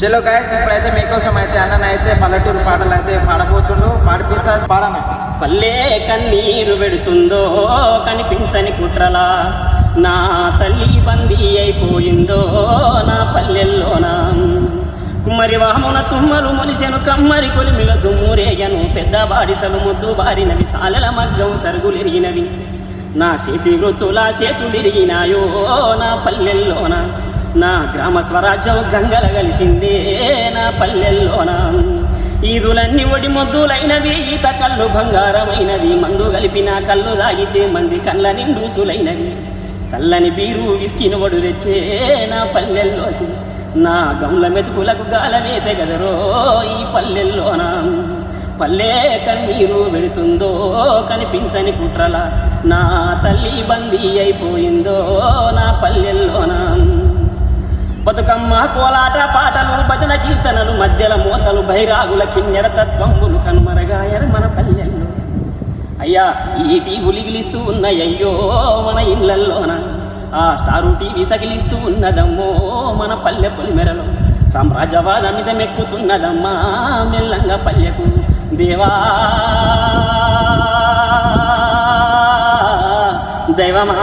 చలో గాయస్, ఇప్పుడైతే మీకోసం అయితే అన్ననైతే పల్లెటూరు పాటలు అయితే పాడబోతుండు, పాడిపిస్తా. పాడన. పల్లె కన్నీరు పెడుతుందో కనిపించని కుట్రలా, నా తల్లి బందీ అయిపోయిందో నా పల్లెల్లోనా. కుమ్మరి వామున తుమ్మలు మొలిసెను, కమ్మరి కొలిమిల దుమ్మురేగను, పెద్ద బాడిసలు ముద్దు బారినవి, సాలెల మగ్గం సరుగులిరిగినవి, నా చేతి వృత్తుల చేతులిరిగినాయో నా పల్లెల్లోన. నా గ్రామ స్వరాజ్యం గంగల కలిసిందే నా పల్లెల్లోన. ఈదులన్నీ ఒడి మొద్దులైనవి, ఈత కళ్ళు బంగారమైనది, మందు కలిపిన కళ్ళు దాగితే మంది కళ్ళ నిండూసులైనవి, చల్లని బీరు విసికిన ఒడు తెచ్చే నా పల్లెల్లోకి, నా గమ్ల మెతుకులకు గాల వేసే గదరో ఈ పల్లెల్లోన. పల్లె కన్నీరు వెడుతుందో కనిపించని కుట్రల, నా తల్లి బందీ అయిపోయిందో నా పల్లెల్లోన. బతుకమ్మ కోలాట పాటలు భజన కీర్తనలు మధ్యల మోతలు బైరాగుల కిన్నెర తత్వంబులు కనుమరగాయరు మన పల్లెల్లో. అయ్యా ఈ టీవీలు గిలిస్తూ ఉన్నాయయ్యో మన ఇళ్లల్లోన, ఆ స్టారు టీవీ సగిలిస్తూ ఉన్నదమ్మో మన పల్లె పొలిమెరలో. సామ్రాజ్యవాద మిసమెక్కుతున్నదమ్మా మెల్లంగా పల్లెకు. దేవా దైవమా